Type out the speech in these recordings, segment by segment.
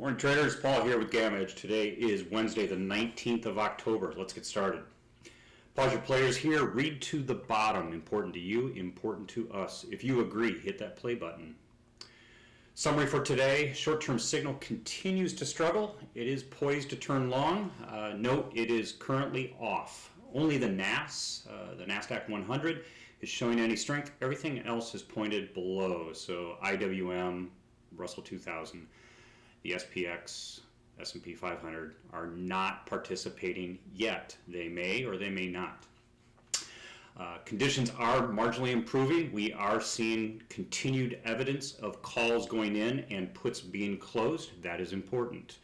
Morning traders, Paul here with GammaEdge. Today is Wednesday the 19th of October. Let's get started. Pause your players here, read to the bottom. Important to you, important to us. If you agree, hit that play button. Summary for today, short-term signal continues to struggle. It is poised to turn long. Note it is currently off. Only the NAS, the NASDAQ 100, is showing any strength. Everything else is pointed below. So IWM, Russell 2000, the SPX, S&P 500 are not participating yet. They may or they may not. Conditions are marginally improving. We are seeing continued evidence of calls going in and puts being closed. That is important.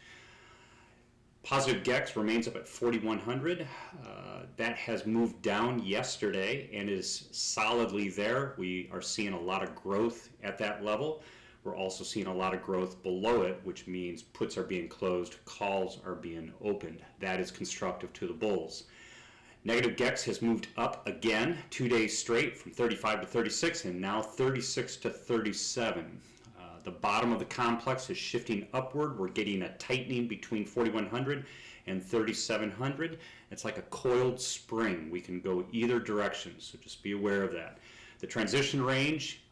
Positive GEX remains up at 4,100. That has moved down yesterday and is solidly there. We are seeing a lot of growth at that level. We're also seeing a lot of growth below it, which means puts are being closed, calls are being opened. That is constructive to the bulls. Negative GEX has moved up again 2 days straight from 35 to 36 and now 36 to 37. The bottom of the complex is shifting upward. We're getting a tightening between 4,100 and 3,700. It's like a coiled spring. We can go either direction, so just be aware of that. The transition range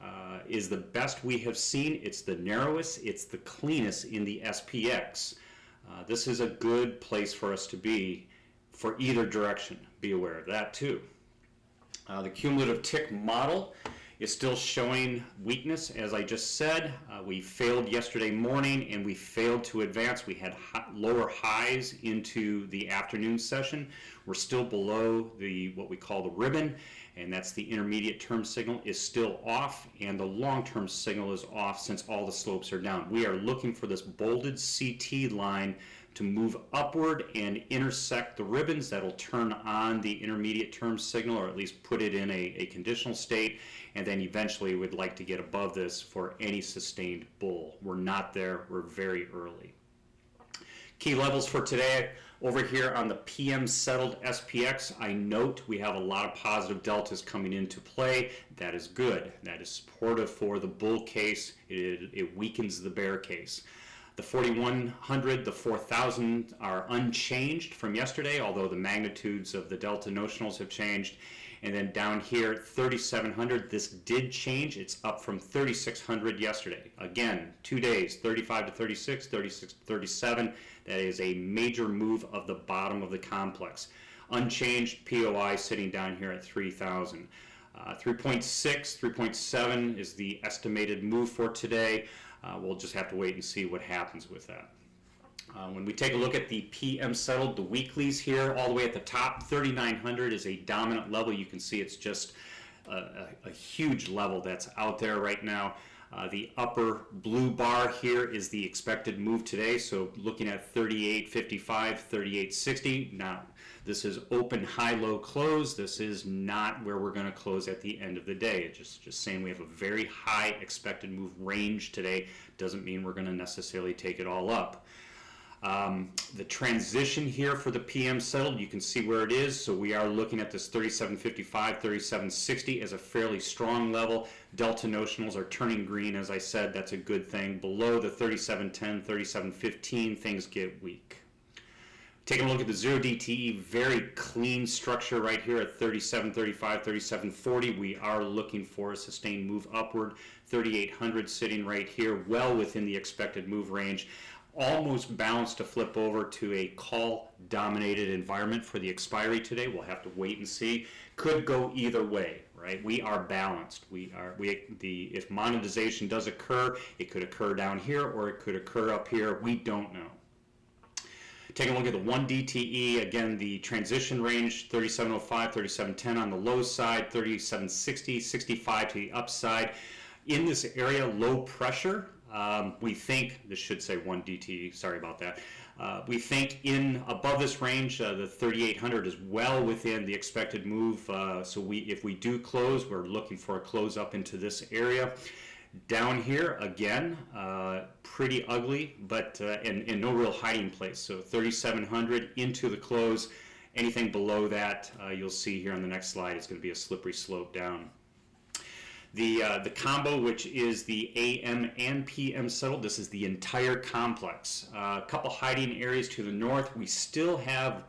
is the best we have seen. It's the narrowest, it's the cleanest in the SPX. This is a good place for us to be for either direction. Be aware of that too. The cumulative tick model is still showing weakness, as I just said. We failed yesterday morning and we failed to advance. We had lower highs into the afternoon session. We're still below the what we call the ribbon, and that's the intermediate term signal is still off, and the long-term signal is off since all the slopes are down. We are looking for this bolded CT line to move upward and intersect the ribbons. That'll turn on the intermediate term signal, or at least put it in a conditional state, and then eventually we'd like to get above this for any sustained bull. We're not there, we're very early. Key levels for today over here on the PM settled SPX. I note we have a lot of positive deltas coming into play. That is good. That is supportive for the bull case. It weakens the bear case. The 4,100, the 4,000 are unchanged from yesterday, although the magnitudes of the delta notionals have changed. And then down here, 3,700, this did change. It's up from 3,600 yesterday. Again, 2 days, 35 to 36, 36 to 37. That is a major move of the bottom of the complex. Unchanged POI sitting down here at 3,000. 3.6, 3.7 is the estimated move for today. We'll just have to wait and see what happens with that. When we take a look at the PM settled, the weeklies here, all the way at the top, 3,900 is a dominant level. You can see it's just a huge level that's out there right now. The upper blue bar here is the expected move today, so looking at 38.55, 38.60. Now, this is open, high, low, close. This is not where we're going to close at the end of the day. It's just saying we have a very high expected move range today. Doesn't mean we're going to necessarily take it all up. The transition here for the PM settled, you can see where it is. So we are looking at this 37.55, 37.60 as a fairly strong level. Delta notionals are turning green, as I said. That's a good thing. Below the 37.10, 37.15, things get weak. Taking a look at the 0 DTE, very clean structure right here at 37.35, 37.40. We are looking for a sustained move upward. 3,800 sitting right here, well within the expected move range. Almost balanced to flip over to a call-dominated environment for the expiry today. We'll have to wait and see. Could go either way, right? We are balanced. If monetization does occur, it could occur down here or it could occur up here. We don't know. Taking a look at the 1 DTE, again, the transition range, 37.05, 37.10 on the low side, 37.60, 65 to the upside. In this area, low pressure, we think, this should say 1 DTE, sorry about that. We think in above this range, the 3,800 is well within the expected move. So if we do close, we're looking for a close up into this area. Down here, again, pretty ugly, but and no real hiding place. So 3,700 into the close. Anything below that, you'll see here on the next slide, it's going to be a slippery slope down. The combo, which is the AM and PM settled, this is the entire complex. A couple hiding areas to the north. We still have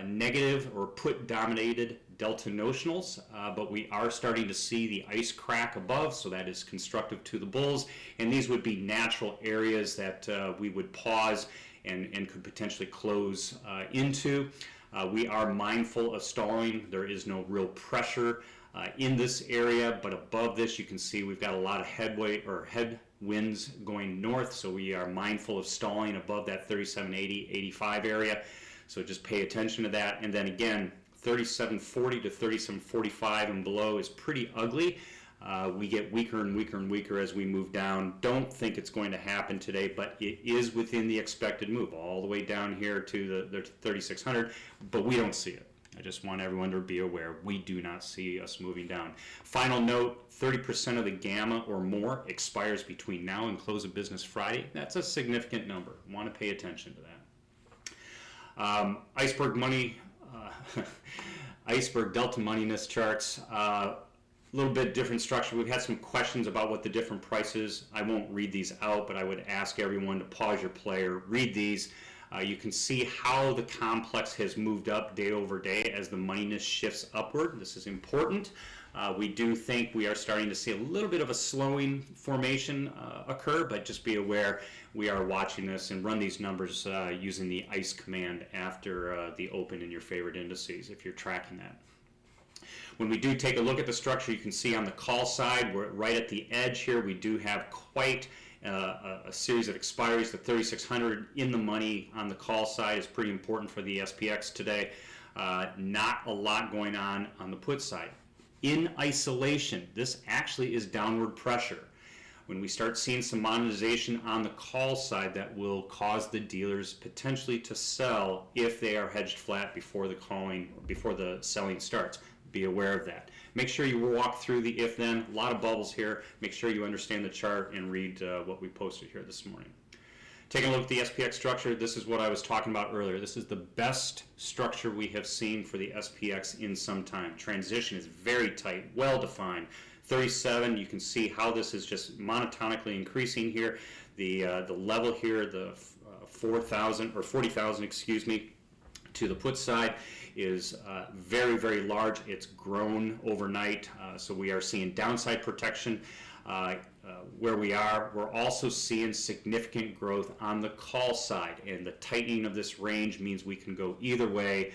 negative or put dominated delta notionals, but we are starting to see the ice crack above, so that is constructive to the bulls, and these would be natural areas that we would pause and could potentially close into. We are mindful of stalling. There is no real pressure in this area, but above this you can see we've got a lot of headwinds going north, so we are mindful of stalling above that 3780, 85 area. So just pay attention to that. And then again, 3740 to 3745 and below is pretty ugly. We get weaker and weaker and weaker as we move down. Don't think it's going to happen today, but it is within the expected move all the way down here to the 3600, but we don't see it. I just want everyone to be aware, we do not see us moving down. Final note, 30% of the gamma or more expires between now and close of business Friday. That's a significant number. Want to pay attention to that. Iceberg Delta-Moneyness charts. A little bit different structure. We've had some questions about what the different prices. I won't read these out, but I would ask everyone to pause your player, read these. You can see how the complex has moved up day over day as the moneyness shifts upward. This is important. We do think we are starting to see a little bit of a slowing formation occur, but just be aware we are watching this, and run these numbers using the ICE command after the open in your favorite indices if you're tracking that. When we do take a look at the structure, you can see on the call side, we're right at the edge here. We do have quite a series of expiries. The 3600 in the money on the call side is pretty important for the SPX today. Not a lot going on the put side. In isolation, this actually is downward pressure. When we start seeing some monetization on the call side, that will cause the dealers potentially to sell if they are hedged flat before the selling starts. Be aware of that. Make sure you walk through the if-then. A lot of bubbles here. Make sure you understand the chart and read what we posted here this morning. Taking a look at the SPX structure, this is what I was talking about earlier. This is the best structure we have seen for the SPX in some time. Transition is very tight, well defined. 37, you can see how this is just monotonically increasing here. The level here, the 4,000 or 40,000, excuse me, to the put side is very, very large. It's grown overnight, so we are seeing downside protection where we are. We're also seeing significant growth on the call side, and the tightening of this range means we can go either way.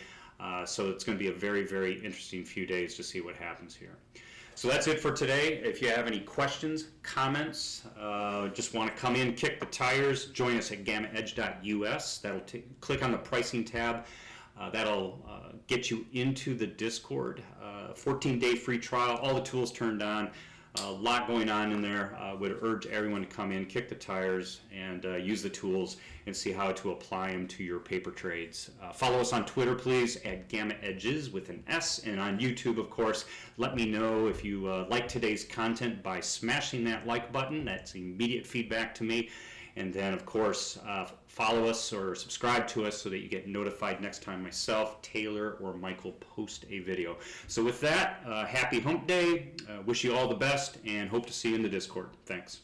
So it's going to be a very, very interesting few days to see what happens here. So that's it for today. If you have any questions, comments, just want to come in, kick the tires, join us at GammaEdge.us. Click on the pricing tab. That'll get you into the Discord. 14-day free trial, all the tools turned on. A lot going on in there. Would urge everyone to come in, kick the tires, and use the tools and see how to apply them to your paper trades. Follow us on Twitter, please, at GammaEdges with an S, and on YouTube, of course. Let me know if you like today's content by smashing that like button. That's immediate feedback to me. And then, of course, follow us or subscribe to us so that you get notified next time myself, Taylor, or Michael post a video. So with that, happy hump day. Wish you all the best and hope to see you in the Discord. Thanks.